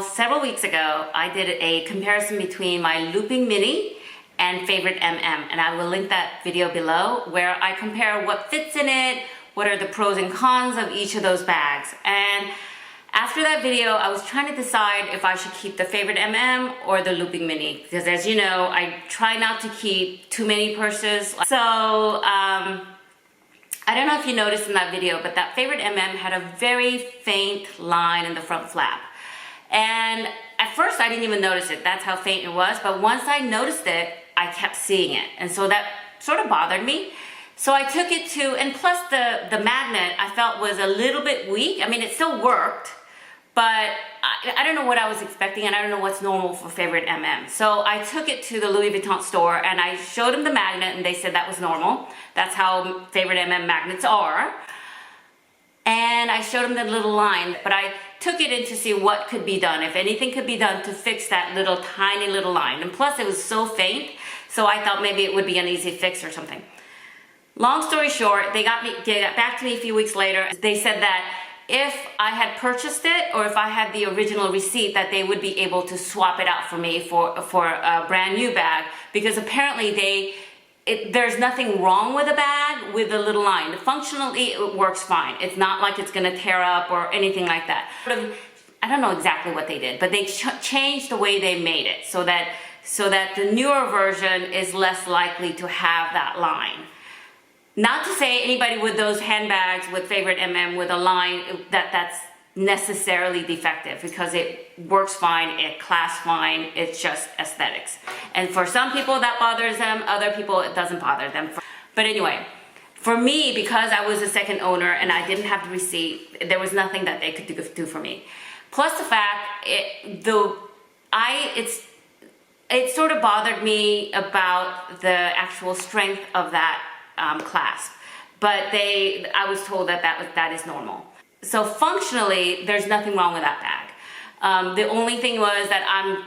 So several weeks ago, I did a comparison between my looping mini and favorite MM, and I will link that video below where I compare what fits in it, what are the pros and cons of each of those bags. And after that video, I was trying to decide if I should keep the favorite MM or the looping mini, because as you know, I try not to keep too many purses. So I don't know if you noticed in that video, but that favorite MM had a very faint line in the front flap. And at first I didn't even notice it. That's how faint it was. But once I noticed it, I kept seeing it. And so that sort of bothered me. So I took it to, and plus the magnet I felt was a little bit weak. I mean, it still worked, but I don't know what I was expecting, and I don't know what's normal for favorite MM. So I took it to the Louis Vuitton store and I showed them the magnet, and they said that was normal. That's how favorite MM magnets are. And I showed them the little line, but I took it in to see what could be done, if anything could be done to fix that little tiny little line. And plus it was so faint, so I thought maybe it would be an easy fix or something. Long story short, they got back to me a few weeks later. They said that if I had purchased it, or if I had the original receipt, that they would be able to swap it out for me for a brand new bag, because apparently there's nothing wrong with the bag with the little line. Functionally, it works fine. It's not like it's gonna tear up or anything like that. I don't know exactly what they did, but they changed the way they made it so that the newer version is less likely to have that line. Not to say anybody with those handbags with favorite MM with a line that's necessarily defective, because it works fine, it clasps fine, it's just aesthetics. And for some people that bothers them, other people it doesn't bother them. But anyway, for me, because I was a second owner and I didn't have the receipt, there was nothing that they could do for me. Plus the fact, it sort of bothered me about the actual strength of that clasp. But I was told that is normal. So functionally, there's nothing wrong with that bag. The only thing was that I'm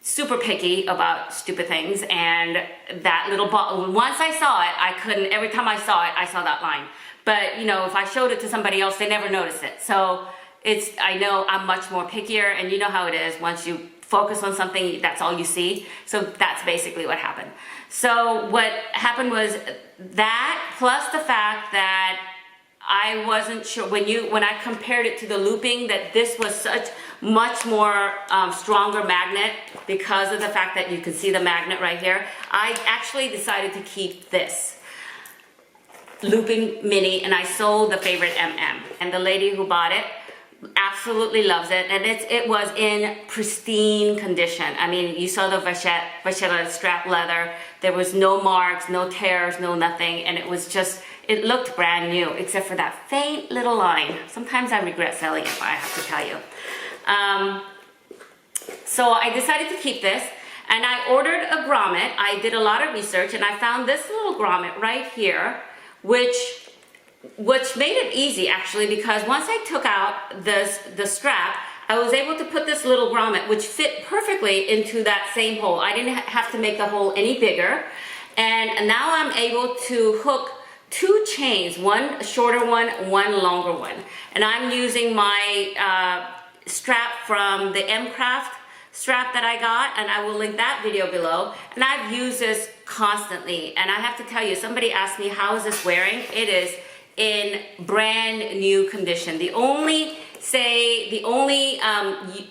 super picky about stupid things, and that little ball, once I saw it, I couldn't, every time I saw it, I saw that line. But you know, if I showed it to somebody else, they never noticed it. So I know I'm much more pickier, and you know how it is. Once you focus on something, that's all you see. So that's basically what happened. So what happened was that, plus the fact that I wasn't sure when I compared it to the looping, that this was such much more stronger magnet, because of the fact that you can see the magnet right here. I actually decided to keep this looping mini, and I sold the favorite MM. And the lady who bought it absolutely loves it, and it was in pristine condition. I mean, you saw the vachetta strap leather. There was no marks, no tears, no nothing, and it looked brand new, except for that faint little line. Sometimes I regret selling it, I have to tell you. So I decided to keep this, and I ordered a grommet. I did a lot of research, and I found this little grommet right here, which made it easy actually, because once I took out the strap, I was able to put this little grommet, which fit perfectly into that same hole. I didn't have to make the hole any bigger. And now I'm able to hook two chains, one shorter one, one longer one. And I'm using my strap from the MCraft strap that I got, and I will link that video below. And I've used this constantly, and I have to tell you, somebody asked me, how is this wearing? It is in brand new condition. The only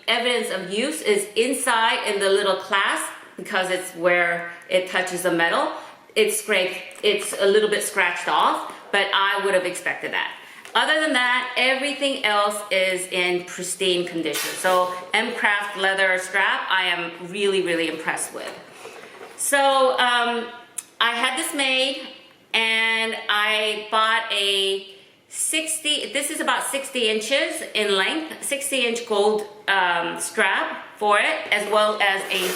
evidence of use is inside in the little clasp, because it's where it touches the metal. It's a little bit scratched off, but I would have expected that. Other than that, everything else is in pristine condition. So MCraft leather strap, I am really, really impressed with. So I had this made, and I bought this is about 60 inches in length, 60-inch gold strap for it, as well as a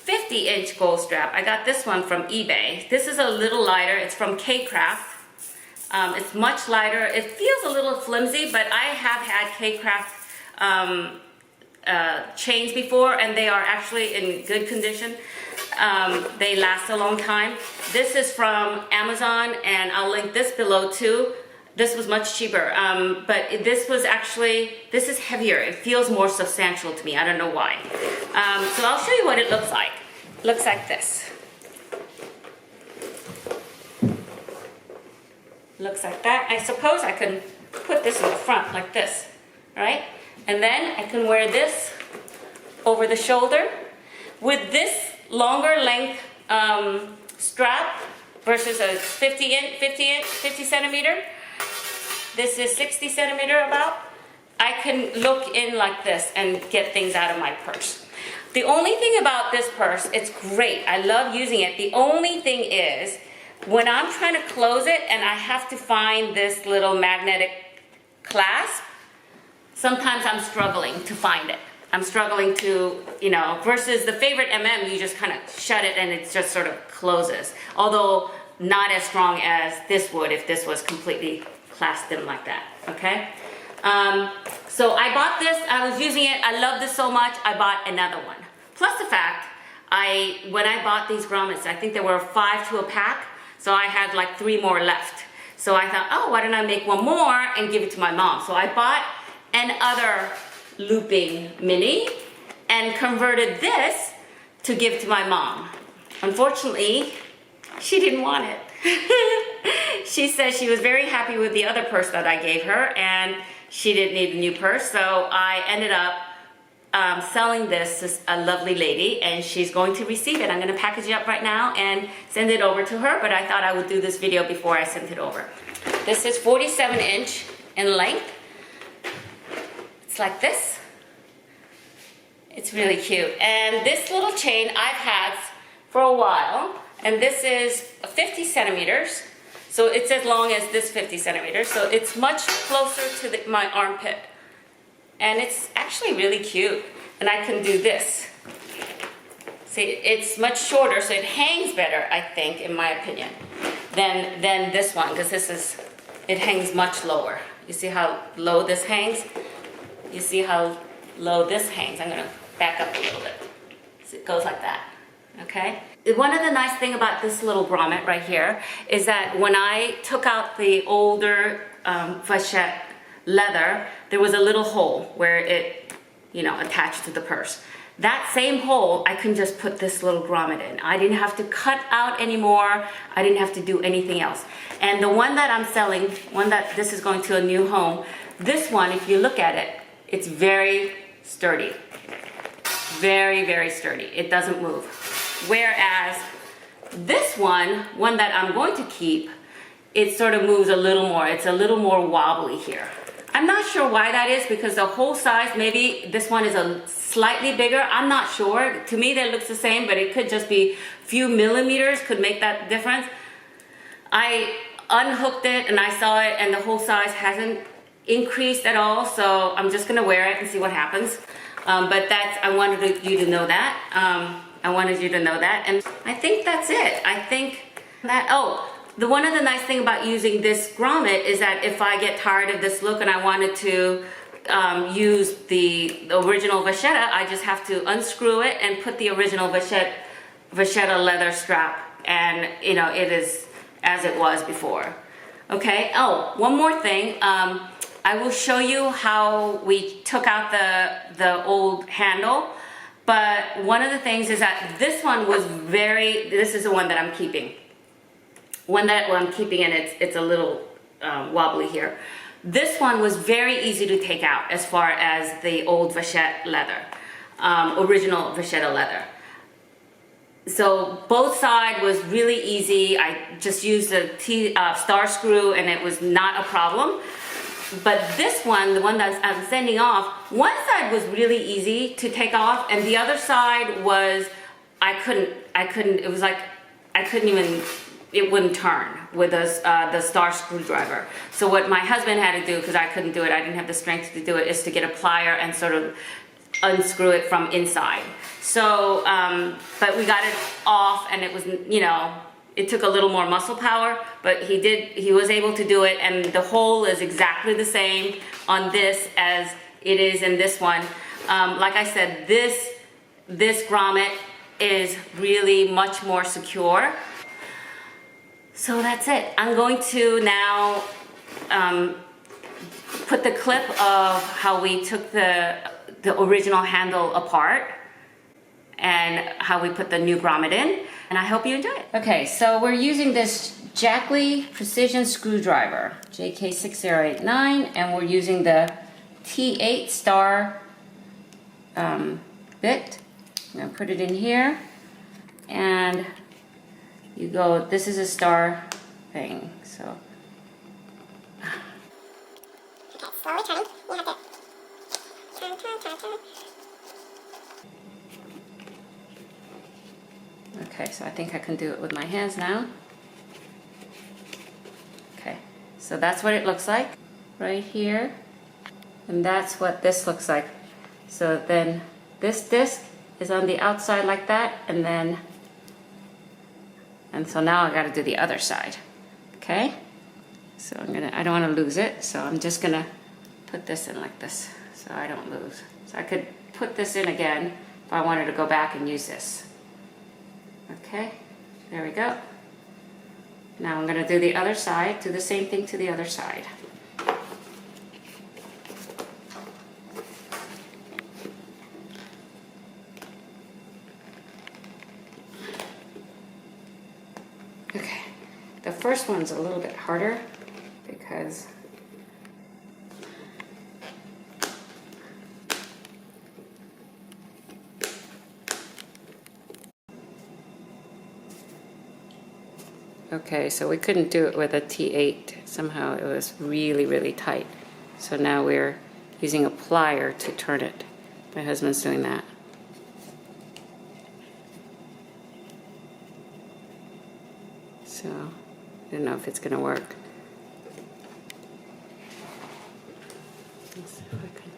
50-inch gold strap. I got this one from eBay. This is a little lighter. It's from K-Craft. It's much lighter. It feels a little flimsy, but I have had K-Craft chains before, and they are actually in good condition. They last a long time. This is from Amazon, and I'll link this below too. This was much cheaper, but this is heavier. It feels more substantial to me. I don't know why. So I'll show you what it looks like. It looks like this. Looks like that. I suppose I can put this in the front like this, right? And then I can wear this over the shoulder with this longer length strap versus a 50 centimeter. This is 60 centimeter about. I can look in like this and get things out of my purse. The only thing about this purse, it's great. I love using it. The only thing is, when I'm trying to close it and I have to find this little magnetic clasp, sometimes I'm struggling to find it. I'm struggling to, you know, versus the favorite MM, you just kind of shut it and it just sort of closes. Although not as strong as this would if this was completely clasped in like that, okay? So I bought this, I was using it, I love this so much, I bought another one. Plus the fact, when I bought these grommets, I think there were 5 to a pack, so I had like 3 more left. So I thought, oh, why don't I make one more and give it to my mom? So I bought another looping mini and converted this to give to my mom. Unfortunately, she didn't want it. She said she was very happy with the other purse that I gave her and she didn't need a new purse, so I ended up selling this to a lovely lady and she's going to receive it. I'm going to package it up right now and send it over to her, but I thought I would do this video before I sent it over. This is 47" in length. It's like this. It's really cute. And this little chain I've had for a while, and this is 50 centimeters. So it's as long as this 50 centimeters. So it's much closer to my armpit. And it's actually really cute. And I can do this. See, it's much shorter, so it hangs better, I think, in my opinion, than this one, because it hangs much lower. You see how low this hangs? You see how low this hangs? I'm gonna back up a little bit. So it goes like that, okay? One of the nice things about this little grommet right here is that when I took out the older vachetta leather, there was a little hole where it, you know, attached to the purse. That same hole, I can just put this little grommet in. I didn't have to cut out anymore. I didn't have to do anything else. And the one that I'm selling, this is going to a new home, this one, if you look at it, it's very sturdy. Very, very sturdy. It doesn't move. Whereas this one that I'm going to keep, it sort of moves a little more. It's a little more wobbly here. I'm not sure why that is, because the whole size, maybe this one is a slightly bigger. I'm not sure. To me, that looks the same, but it could just be a few millimeters could make that difference. I unhooked it and I saw it, and the whole size hasn't increased at all, so I'm just gonna wear it and see what happens. But I wanted you to know that. I wanted you to know that, and I think that's it. I think that, one of the nice thing about using this grommet is that if I get tired of this look and I wanted to use the original vachetta, I just have to unscrew it and put the original vachetta leather strap, and you know, it is as it was before. Okay, one more thing. I will show you how we took out the old handle, but one of the things is that this one was this is the one that I'm keeping. I'm keeping, and it's a little wobbly here. This one was very easy to take out as far as the old vachetta leather, original vachetta leather. So both sides was really easy. I just used a star screw and it was not a problem. But this one, the one that I'm sending off, one side was really easy to take off, and the other side was, I couldn't, it was like, I couldn't even, it wouldn't turn with the star screwdriver. So what my husband had to do, because I couldn't do it, I didn't have the strength to do it, is to get a plier and sort of unscrew it from inside. So, but we got it off, and it was, you know, it took a little more muscle power, but he was able to do it, and the hole is exactly the same on this as it is in this one. Like I said, this grommet is really much more secure. So that's it. I'm going to now put the clip of how we took the original handle apart and how we put the new grommet in, and I hope you enjoy it. Okay, so we're using this Jackley precision screwdriver, JK6089, and we're using the T8 star bit. I'm gonna put it in here, and you go, this is a star thing, so. Okay, slowly turning, you have to turn. Okay, so I think I can do it with my hands now. Okay, so that's what it looks like right here. And that's what this looks like. So then this disc is on the outside like that, and so now I gotta do the other side. Okay? So I don't wanna lose it, so I'm just gonna put this in like this so I don't lose. So I could put this in again if I wanted to go back and use this. Okay, there we go. Now I'm gonna do the other side, do the same thing to the other side. Okay, the first one's a little bit harder because okay, so we couldn't do it with a T8. Somehow it was really, really tight. So now we're using a plier to turn it. My husband's doing that. So, I don't know if it's gonna work. Let's see if I can.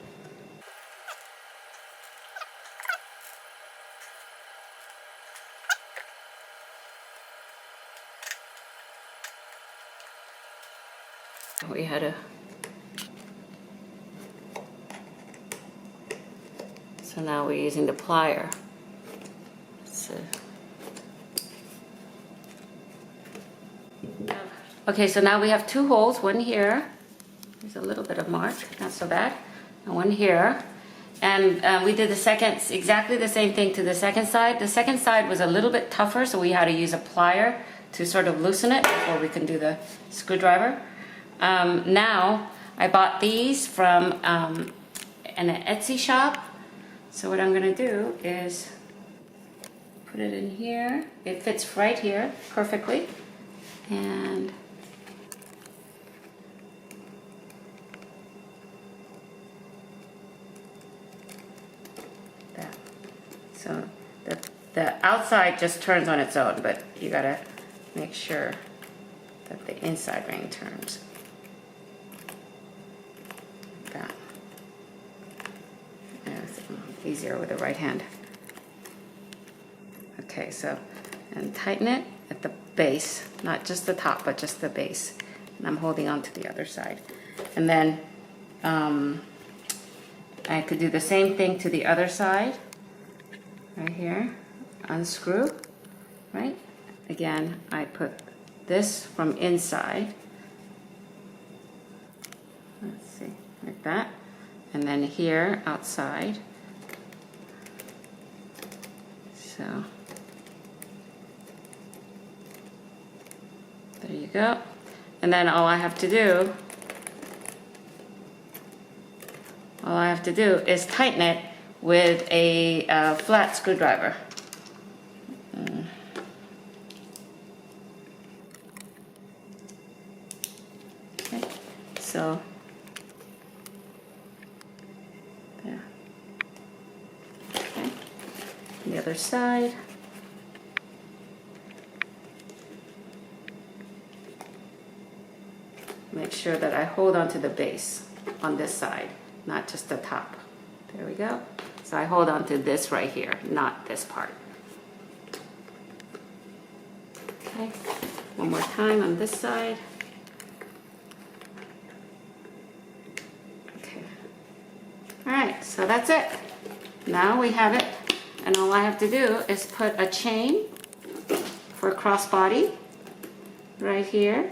We had a, so now we're using the plier. So, okay, so now we have two holes, one here, there's a little bit of mark, not so bad, and one here. And we did the second, exactly the same thing to the second side. The second side was a little bit tougher, so we had to use a plier to sort of loosen it before we can do the screwdriver. Now I bought these from an Etsy shop. So what I'm gonna do is put it in here. It fits right here perfectly. And that. So the outside just turns on its own, but you gotta make sure that the inside ring turns. That. Yeah, it's easier with the right hand. Okay, so, and tighten it at the base, not just the top, but just the base. And I'm holding on to the other side. And then I could do the same thing to the other side, right here, unscrew, right? Again, I put this from inside. Let's see, like that. And then here, outside. So, there you go. And then all I have to do is tighten it with a flat screwdriver. Okay, so there. Okay, the other side. Make sure that I hold on to the base on this side, not just the top. There we go. So I hold on to this right here, not this part. Okay, one more time on this side. Okay. All right, so that's it. Now we have it, and all I have to do is put a chain for crossbody right here.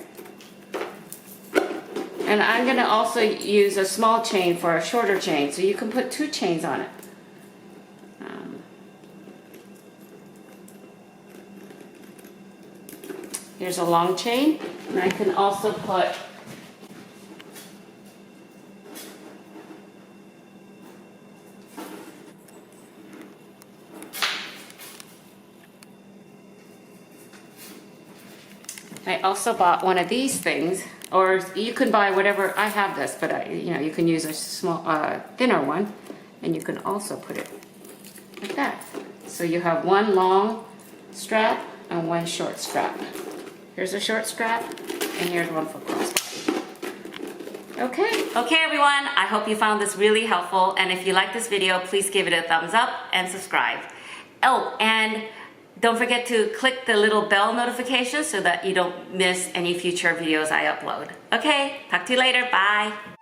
And I'm gonna also use a small chain for a shorter chain, so you can put 2 chains on it. Here's a long chain, and I can also put I also bought one of these things, or you can buy whatever. I have this, but you can use a small, thinner one, and you can also put it like that. So you have one long strap and one short strap. Here's a short strap, and here's one for crossbody. Okay, everyone. I hope you found this really helpful, and if you like this video, please give it a thumbs up and subscribe. Oh, and don't forget to click the little bell notification so that you don't miss any future videos I upload. Okay, talk to you later. Bye.